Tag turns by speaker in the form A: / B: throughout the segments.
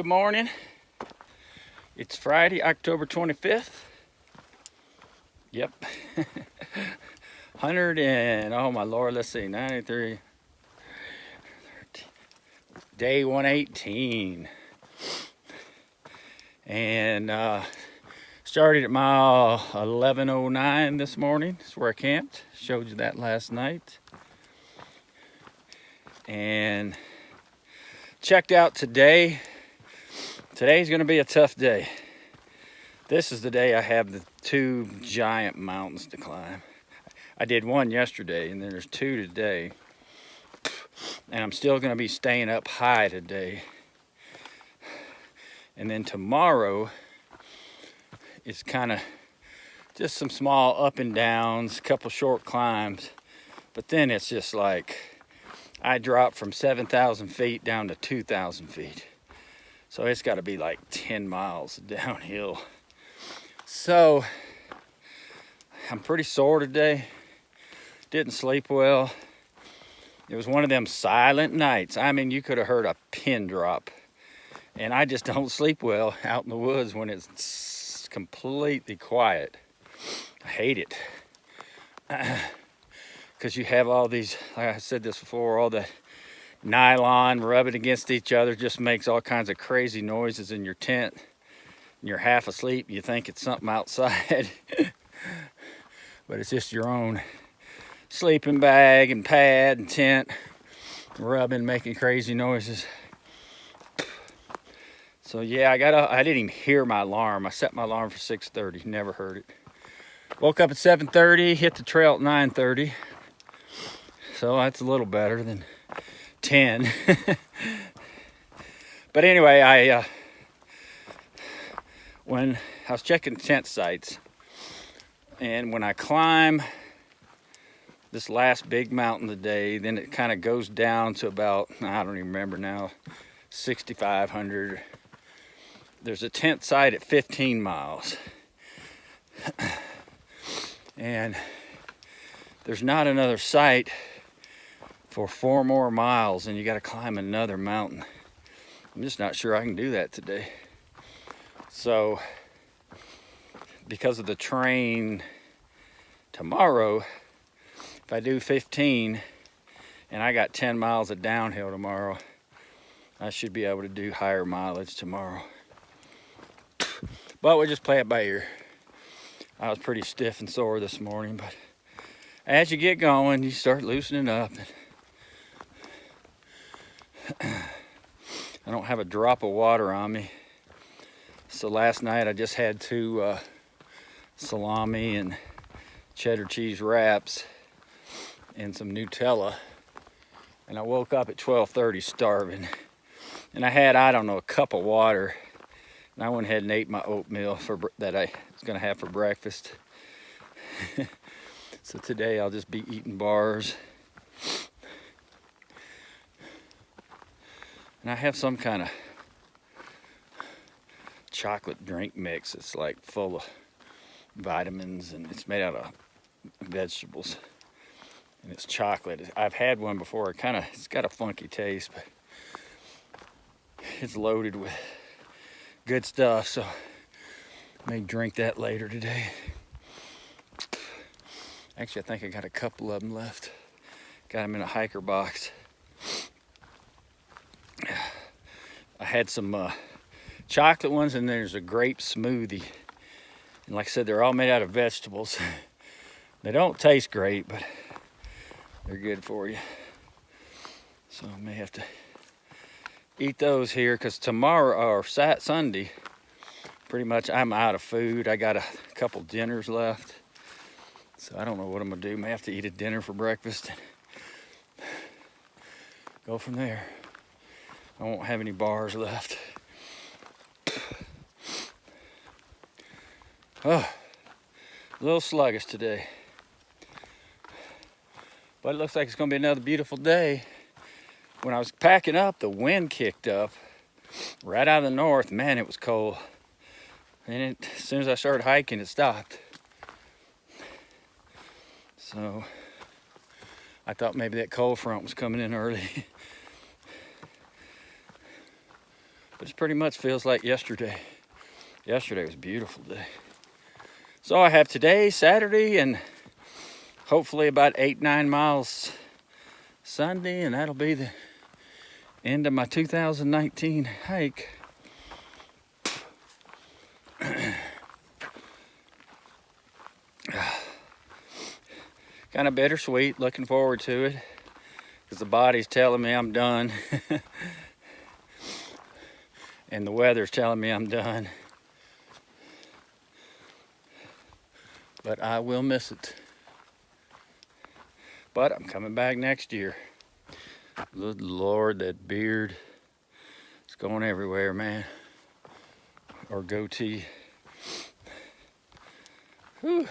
A: morning. It's Friday, October 25th. Yep. 100 and, oh my Lord, let's see, 93. Day 118. And started at mile 1109 this morning. That's where I camped. Showed you that last night. And checked out today. Today's going to be a tough day. This is the day I have the two giant mountains to climb. I did one yesterday, and then there's two today. And I'm still going to be staying up high today. And then tomorrow, it's kind of just some small up and downs, a couple short climbs. But then it's just like, I dropped from 7,000 feet down to 2,000 feet. So it's got to be like 10 miles downhill. So I'm pretty sore today. Didn't sleep well. It was one of them silent nights. I mean, you could have heard a pin drop. And I just don't sleep well out in the woods when it's completely quiet. I hate it. Because you have all these, like I said this before, all the nylon rubbing against each other just makes all kinds of crazy noises in your tent. And you're half asleep, you think it's something outside. But it's just your own sleeping bag and pad and tent rubbing, making crazy noises. So yeah, I didn't even hear my alarm. I set my alarm for 6:30, never heard it. Woke up at 7:30, hit the trail at 9:30. So that's a little better than 10. But anyway, when I was checking tent sites, and when I climb this last big mountain today, then it kind of goes down to about, I don't even remember now, 6,500. There's a tent site at 15 miles. And there's not another site for 4 more miles, and you got to climb another mountain. I'm just not sure I can do that today. So, because of the train tomorrow, if I do 15 and I got 10 miles of downhill tomorrow, I should be able to do higher mileage tomorrow. But we'll just play it by ear. I was pretty stiff and sore this morning, but as you get going, you start loosening up. I don't have a drop of water on me. So last night I just had 2 salami and cheddar cheese wraps and some Nutella. And I woke up at 12:30 starving. And I had, I don't know, a cup of water. And I went ahead and ate my oatmeal that I was going to have for breakfast. So today I'll just be eating bars. And I have some kind of chocolate drink mix. It's like full of vitamins, and it's made out of vegetables. And it's chocolate. I've had one before. It's got a funky taste, but it's loaded with good stuff. So I may drink that later today. Actually, I think I got a couple of them left. Got them in a hiker box. I had some chocolate ones, and there's a grape smoothie. And like I said, they're all made out of vegetables. They don't taste great, but they're good for you. So I may have to eat those here, because tomorrow or Sunday, pretty much I'm out of food. I got a couple dinners left. So I don't know what I'm gonna do. May have to eat a dinner for breakfast and go from there. I won't have any bars left. Oh, a little sluggish today. But it looks like it's gonna be another beautiful day. When I was packing up, the wind kicked up right out of the north. Man, it was cold. And as soon as I started hiking, it stopped. So I thought maybe that cold front was coming in early. But it pretty much feels like yesterday. Yesterday was a beautiful day. So I have today, Saturday, and hopefully about 8-9 miles Sunday, and that'll be the end of my 2019 hike. Kind of bittersweet, looking forward to it, because the body's telling me I'm done. And the weather's telling me I'm done. But I will miss it. But I'm coming back next year. Good Lord, that beard is going everywhere, man. Or goatee. Whew.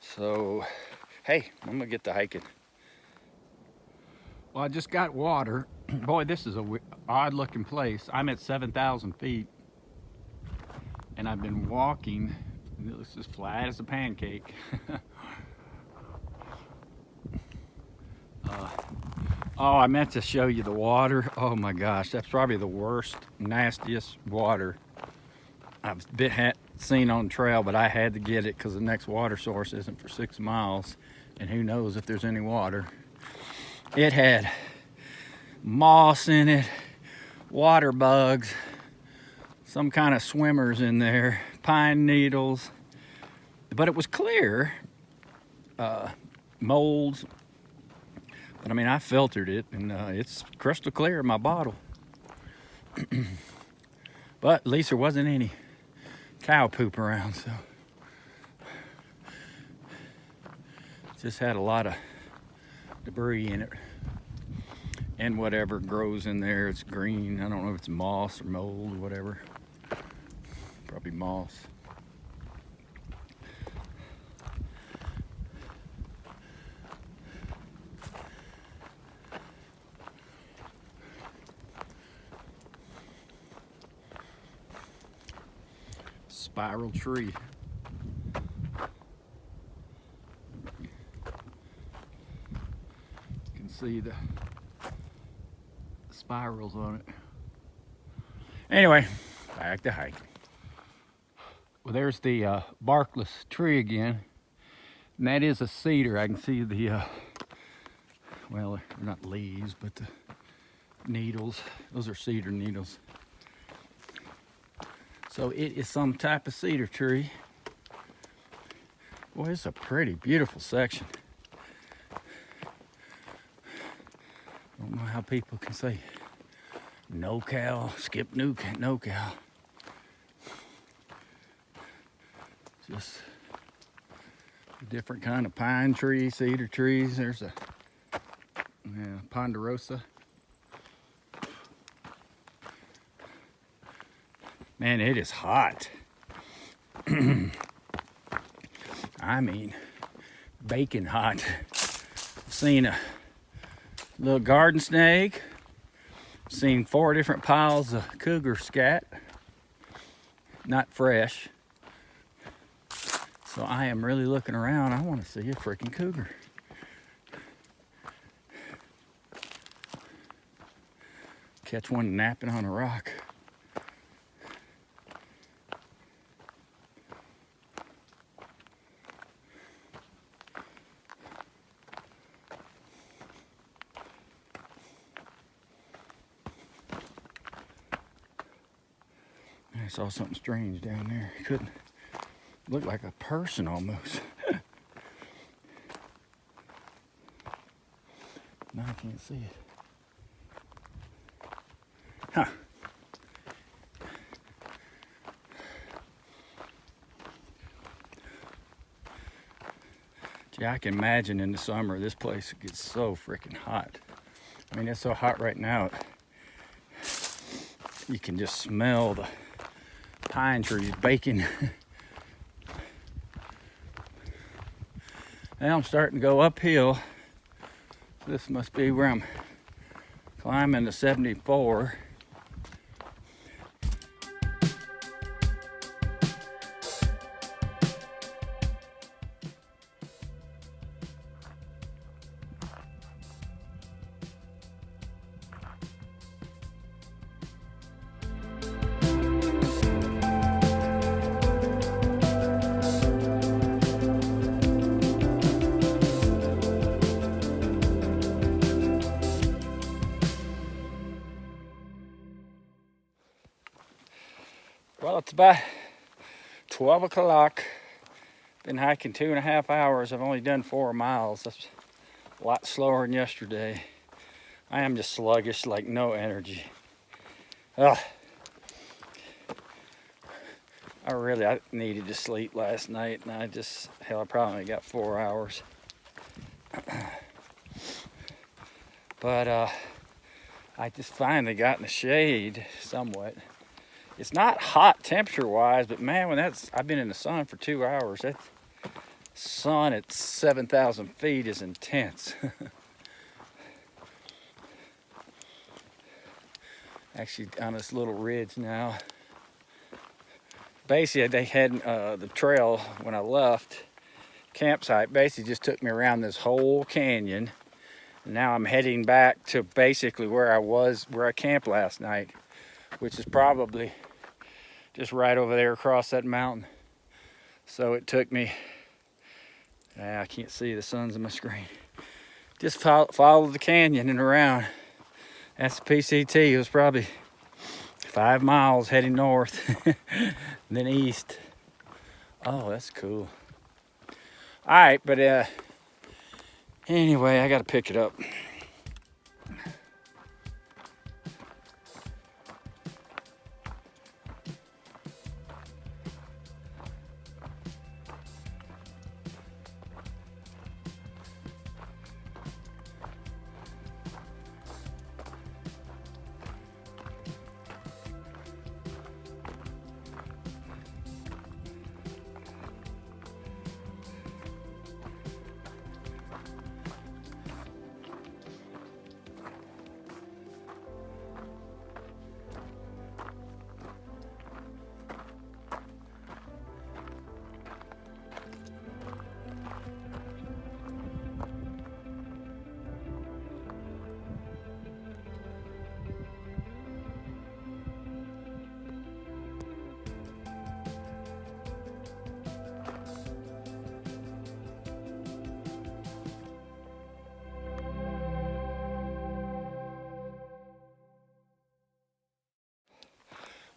A: So, hey, I'm gonna get to hiking. Well, I just got water. Boy, this is a odd looking place. I'm at 7,000 feet. And I've been walking. This is flat as a pancake. Oh, I meant to show you the water. Oh my gosh, that's probably the worst, nastiest water I've seen on trail, but I had to get it because the next water source isn't for 6 miles, and who knows if there's any water. It had moss in it, water bugs, some kind of swimmers in there, pine needles, but it was clear, molds. But I mean, I filtered it, and it's crystal clear in my bottle. But at least there wasn't any cow poop around, so just had a lot of debris in it. And whatever grows in there, it's green. I don't know if it's moss or mold or whatever. Probably moss. Spiral tree. You can see the spirals on it. Anyway, back to hiking. Well, there's the barkless tree again, and that is a cedar. I can see the well, they're not leaves, but the needles. Those are cedar needles. So it is some type of cedar tree. Boy, it's a pretty, beautiful section. I don't know how people can say no cow, skip no cow. Just a different kind of pine tree, cedar trees. There's a ponderosa. Man, it is hot. I mean, baking hot. Seen a little garden snake. Seen 4 different piles of cougar scat. Not fresh. So I am really looking around. I want to see a freaking cougar. Catch one napping on a rock. I saw something strange down there. It couldn't look like a person almost. Now I can't see it. Huh. Gee, I can imagine in the summer this place gets so freaking hot. I mean, it's so hot right now. You can just smell the pine trees baking. Now I'm starting to go uphill. This must be where I'm climbing to 74. about 12 o'clock. Been hiking 2.5 hours. I've only done 4 miles. That's a lot slower than yesterday. I am just sluggish, like no energy. Ugh. I needed to sleep last night, and I probably only got 4 hours. But I just finally got in the shade somewhat. It's not hot temperature-wise, but man, I've been in the sun for 2 hours. That sun at 7,000 feet is intense. Actually, on this little ridge now. Basically, they had the trail when I left campsite. Basically, just took me around this whole canyon. And now I'm heading back to basically where I camped last night, which is probably just right over there across that mountain. So it took me, I can't see, the sun's on my screen. Just follow the canyon and around. That's the PCT. It was probably 5 miles heading north and then east. Oh, that's cool. All right, but anyway, I got to pick it up.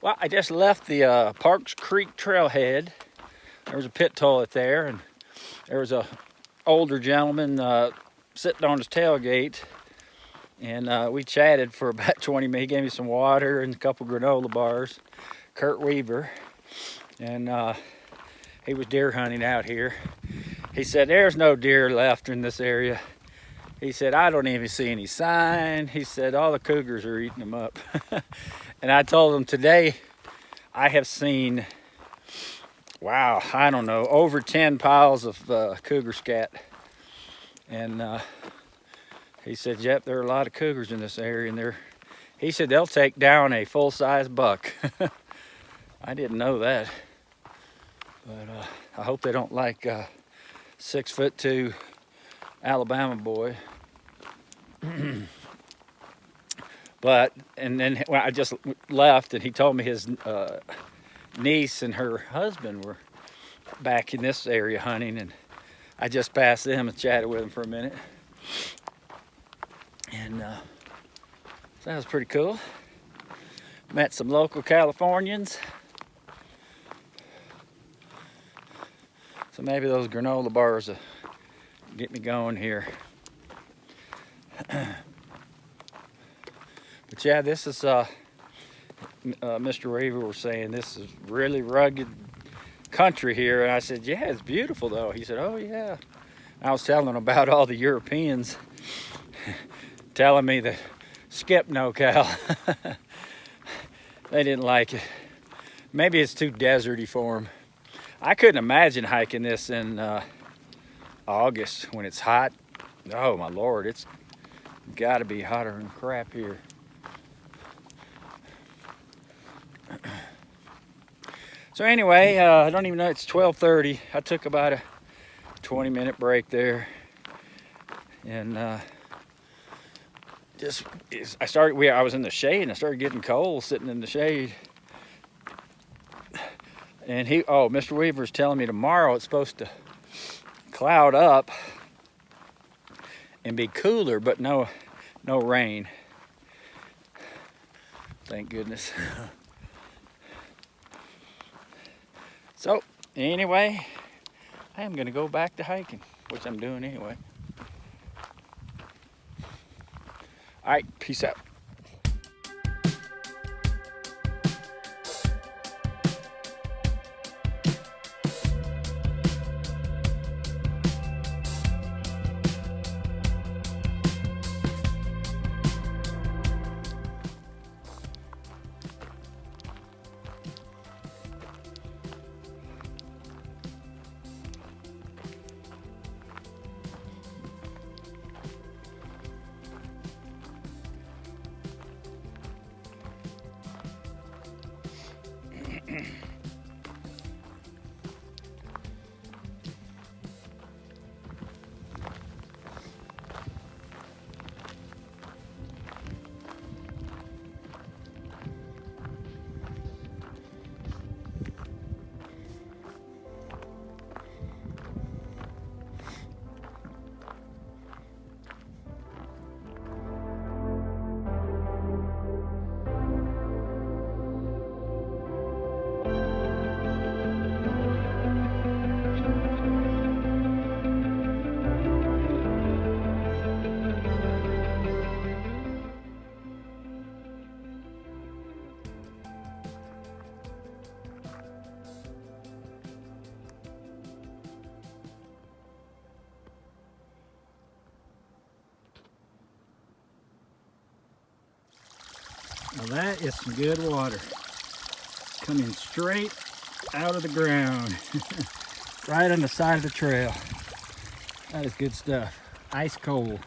A: Well, I just left the Parks Creek trailhead. There was a pit toilet there, and there was a older gentleman sitting on his tailgate, and we chatted for about 20 minutes. He gave me some water and a couple granola bars. Kurt Weaver, and he was deer hunting out here. He said, "There's no deer left in this area." He said, "I don't even see any sign." He said, "All the cougars are eating them up." And I told him, today I have seen, wow, I don't know, over 10 piles of cougar scat. And he said, "Yep, there are a lot of cougars in this area." And he said they'll take down a full-size buck. I didn't know that. But I hope they don't like 6'2" Alabama boy. But, and then when I just left, and he told me his niece and her husband were back in this area hunting, and I just passed them and chatted with them for a minute. And so that was pretty cool. Met some local Californians. So maybe those granola bars will get me going here. But yeah, this is, Mr. Weaver was saying this is really rugged country here. And I said, "Yeah, it's beautiful though." He said, "Oh yeah." I was telling him about all the Europeans telling me that skip no-cal. They didn't like it. Maybe it's too deserty for them. I couldn't imagine hiking this in August when it's hot. Oh my Lord, it's gotta be hotter than crap here. So anyway, I don't even know, it's 12:30. I took about a 20-minute break there, and I was in the shade, and I started getting cold sitting in the shade. And Mr. Weaver's telling me tomorrow it's supposed to cloud up and be cooler, but no rain. Thank goodness. So anyway, I am gonna go back to hiking, which I'm doing anyway. All right, peace out. Now that is some good water. Coming straight out of the ground. Right on the side of the trail. That is good stuff. Ice cold.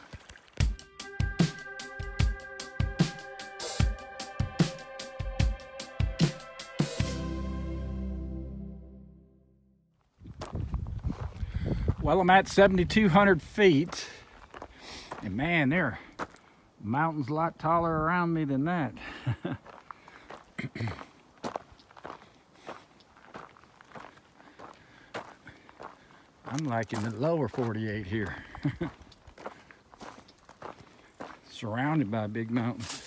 A: Well, I'm at 7,200 feet. And man, there are mountains a lot taller around me than that. I'm like in the lower 48 here. Surrounded by big mountains.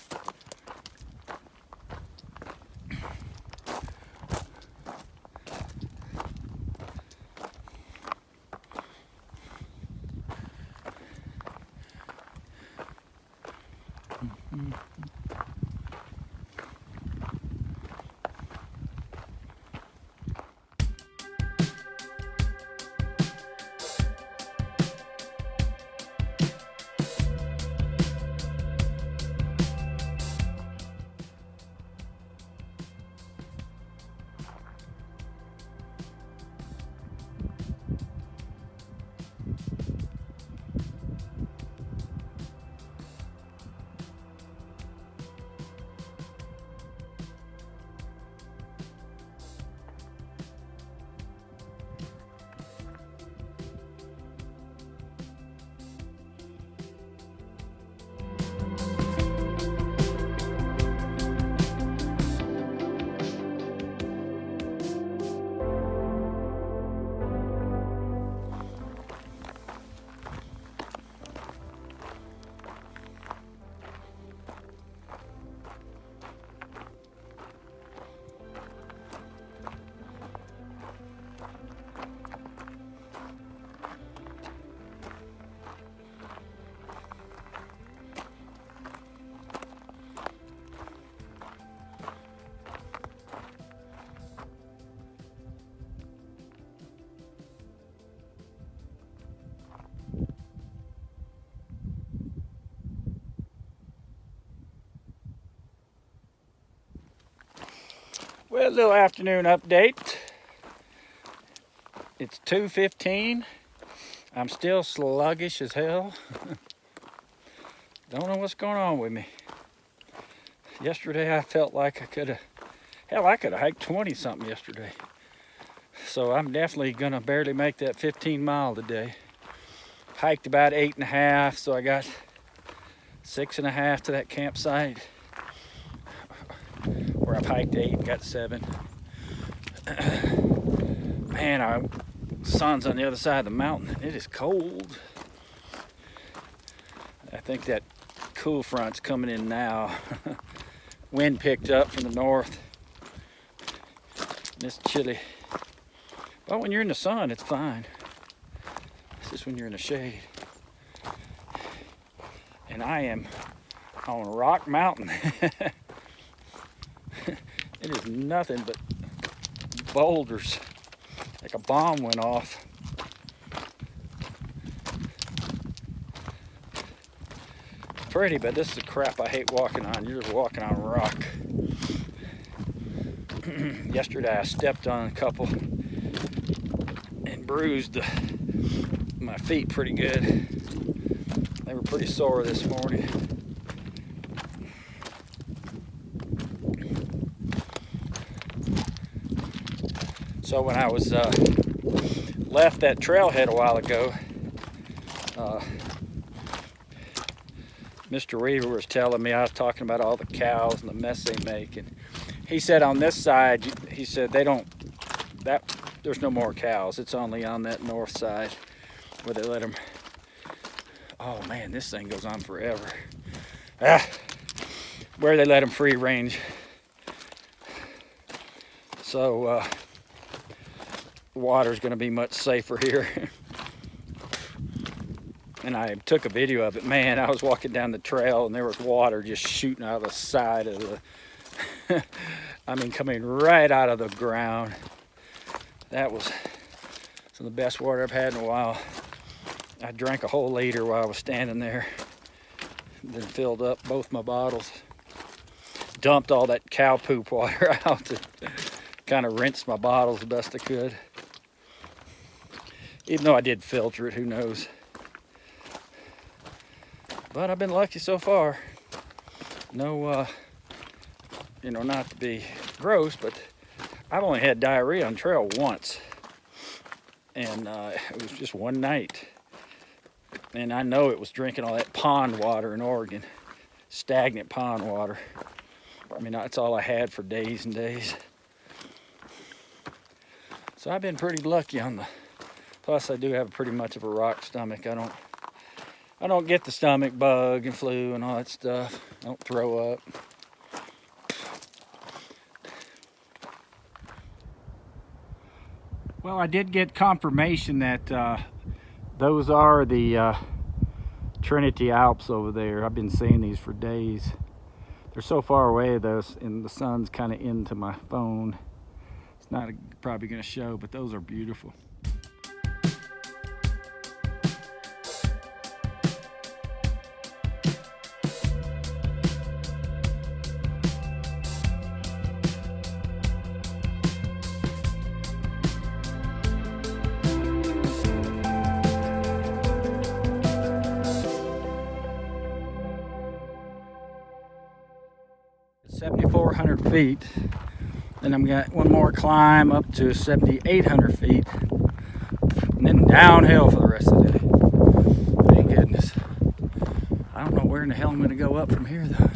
A: Well, a little afternoon update. It's 2:15. I'm still sluggish as hell. Don't know what's going on with me. Yesterday I felt like I could have hiked 20 something yesterday. So I'm definitely gonna barely make that 15 mile today. Hiked about 8.5, so I got 6.5 to that campsite. Where I've hiked 8 and got 7. Man, the sun's on the other side of the mountain. It is cold. I think that cool front's coming in now. Wind picked up from the north. And it's chilly. But when you're in the sun, it's fine. It's just when you're in the shade. And I am on Rock Mountain. It is nothing but boulders. Like a bomb went off. Pretty, but this is the crap I hate walking on. You're just walking on rock. Yesterday I stepped on a couple and bruised my feet pretty good. They were pretty sore this morning. So when I was left that trailhead a while ago, Mr. Weaver was telling me, I was talking about all the cows and the mess they make, and he said on this side, he said there's no more cows. It's only on that north side where they let them. Oh man, this thing goes on forever. Where they let them free range. So water's going to be much safer here. And I took a video of it. Man, I was walking down the trail and there was water just shooting out of the side of the I mean, coming right out of the ground. That was some of the best water I've had in a while. I drank a whole liter while I was standing there. Then filled up both my bottles. Dumped all that cow poop water out to kind of rinse my bottles the best I could. Even though I did filter it, who knows. But I've been lucky so far. No, not to be gross, but I've only had diarrhea on trail once. And it was just one night. And I know it was drinking all that pond water in Oregon. Stagnant pond water. I mean, that's all I had for days and days. So I've been pretty lucky on the... Plus, I do have pretty much of a rock stomach. I don't get the stomach bug and flu and all that stuff. I don't throw up. Well, I did get confirmation that those are the Trinity Alps over there. I've been seeing these for days. They're so far away though, and the sun's kind of into my phone. It's not probably going to show, but those are beautiful. It's 7,400 feet. Then I'm got one more climb up to 7,800 feet, and then downhill for the rest of the day. Thank goodness. I don't know where in the hell I'm going to go up from here though.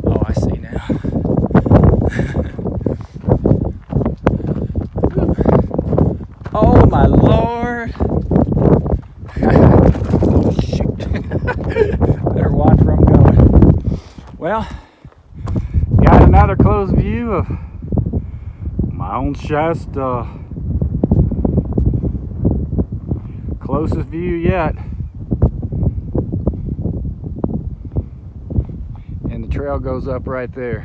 A: Oh, I see now. Oh my Lord. Oh shoot. Better watch where I'm going. Well, got another close view of my own Shasta. Closest view yet. And the trail goes up right there.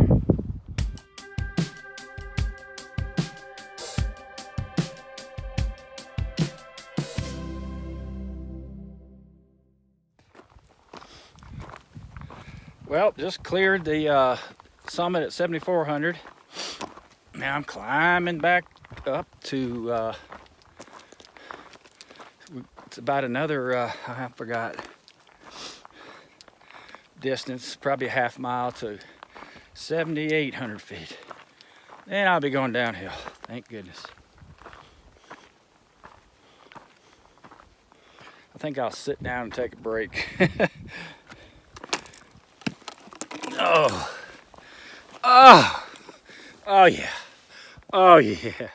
A: Well, just cleared the summit at 7,400. Now I'm climbing back up to it's about another I forgot distance, probably a half mile to 7,800 feet. Then I'll be going downhill, thank goodness. I think I'll sit down and take a break. Oh yeah. Oh yeah.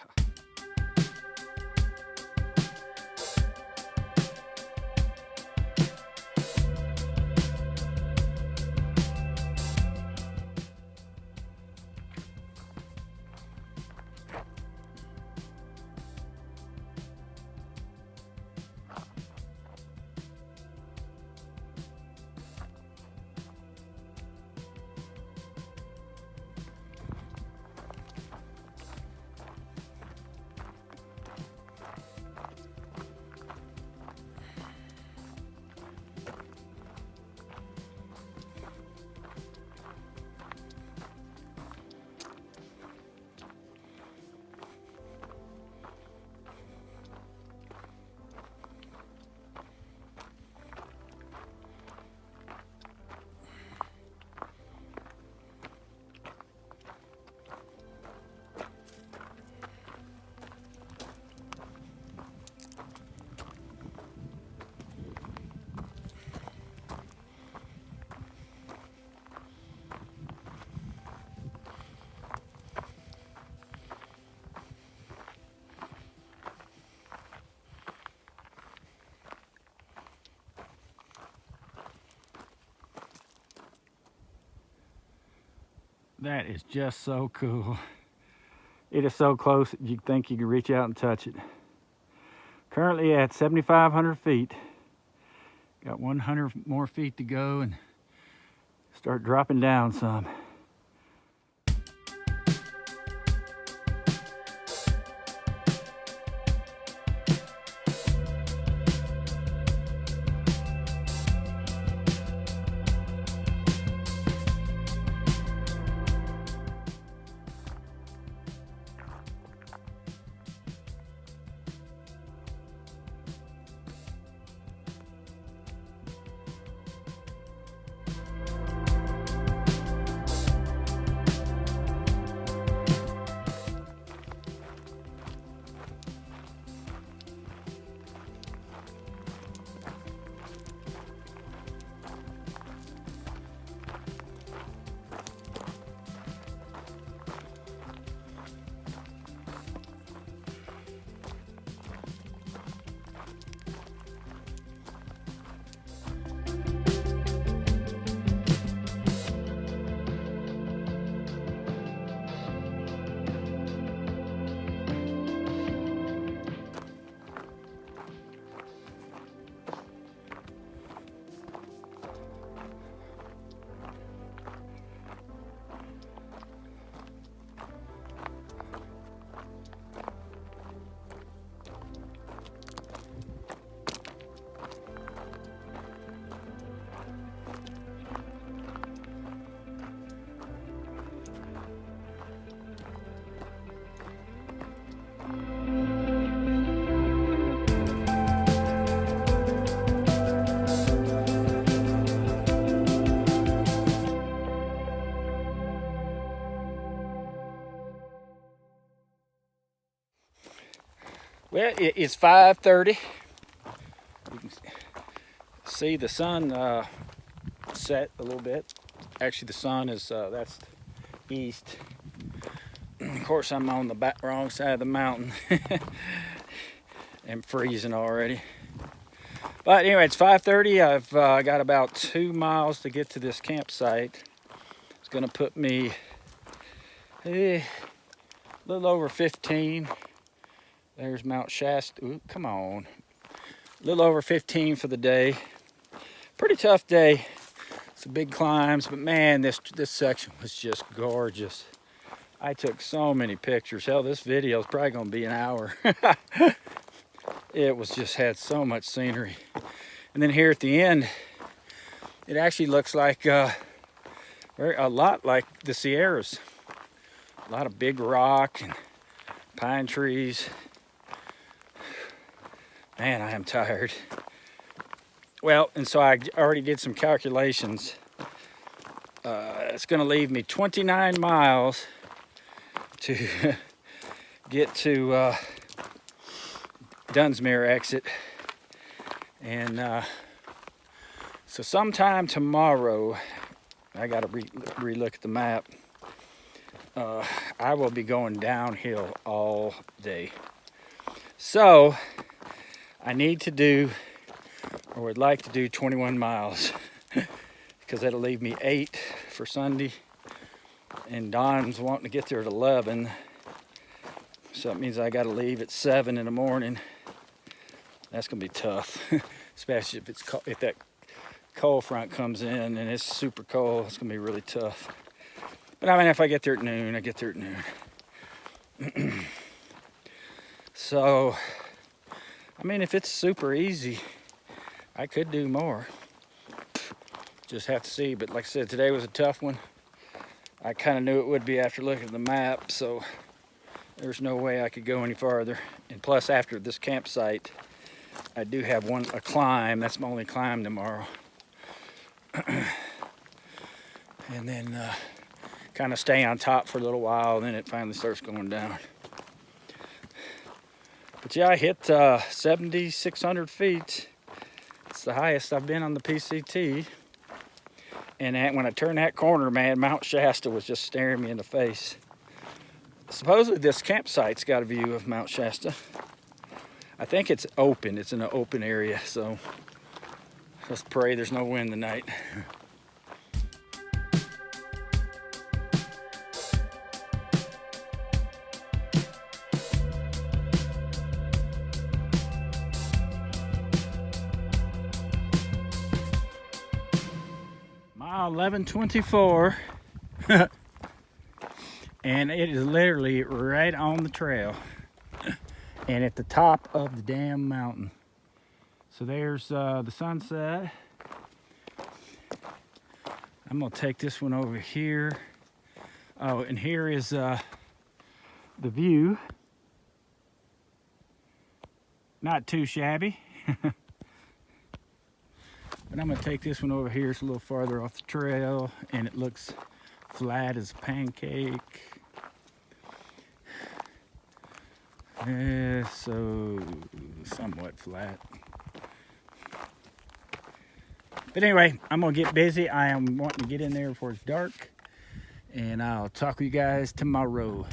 A: That is just so cool. It is so close that you think you can reach out and touch it. Currently at 7,500 feet. Got 100 more feet to go and start dropping down some. Well, it's 5:30. You can see the sun set a little bit. Actually, the sun is, that's east. Of course, I'm on the wrong side of the mountain. I'm freezing already. But anyway, it's 5:30. I've got about 2 miles to get to this campsite. It's gonna put me a little over 15. There's Mount Shasta. Ooh, come on. A little over 15 for the day. Pretty tough day. Some big climbs, but man, this section was just gorgeous. I took so many pictures. Hell, this video is probably gonna be an hour. It was just had so much scenery. And then here at the end, it actually looks like a lot like the Sierras. A lot of big rock and pine trees. Man, I am tired. Well, and so I already did some calculations. It's gonna leave me 29 miles to get to Dunsmuir exit. And so sometime tomorrow, I gotta re-look at the map. I will be going downhill all day. So I need to do, or would like to do 21 miles because that'll leave me 8 for Sunday. And Don's wanting to get there at 11. So that means I got to leave at 7 in the morning. That's going to be tough, especially if that cold front comes in and it's super cold. It's going to be really tough. But I mean, if I get there at noon, I get there at noon. So, I mean, if it's super easy, I could do more. Just have to see. But like I said, today was a tough one. I kind of knew it would be after looking at the map, so there's no way I could go any farther. And plus, after this campsite, I do have a climb. That's my only climb tomorrow. And then kind of stay on top for a little while, and then it finally starts going down. But yeah, I hit 7,600 feet. It's the highest I've been on the PCT. And when I turned that corner, man, Mount Shasta was just staring me in the face. Supposedly this campsite's got a view of Mount Shasta. I think it's open. It's in an open area, so let's pray there's no wind tonight. now 11:24 and it is literally right on the trail and at the top of the damn mountain. So there's the sunset. I'm gonna take this one over here. Oh, and here is the view. Not too shabby. But I'm gonna take this one over here. It's a little farther off the trail and it looks flat as a pancake. So somewhat flat. But anyway, I'm gonna get busy. I am wanting to get in there before it's dark, and I'll talk with you guys tomorrow.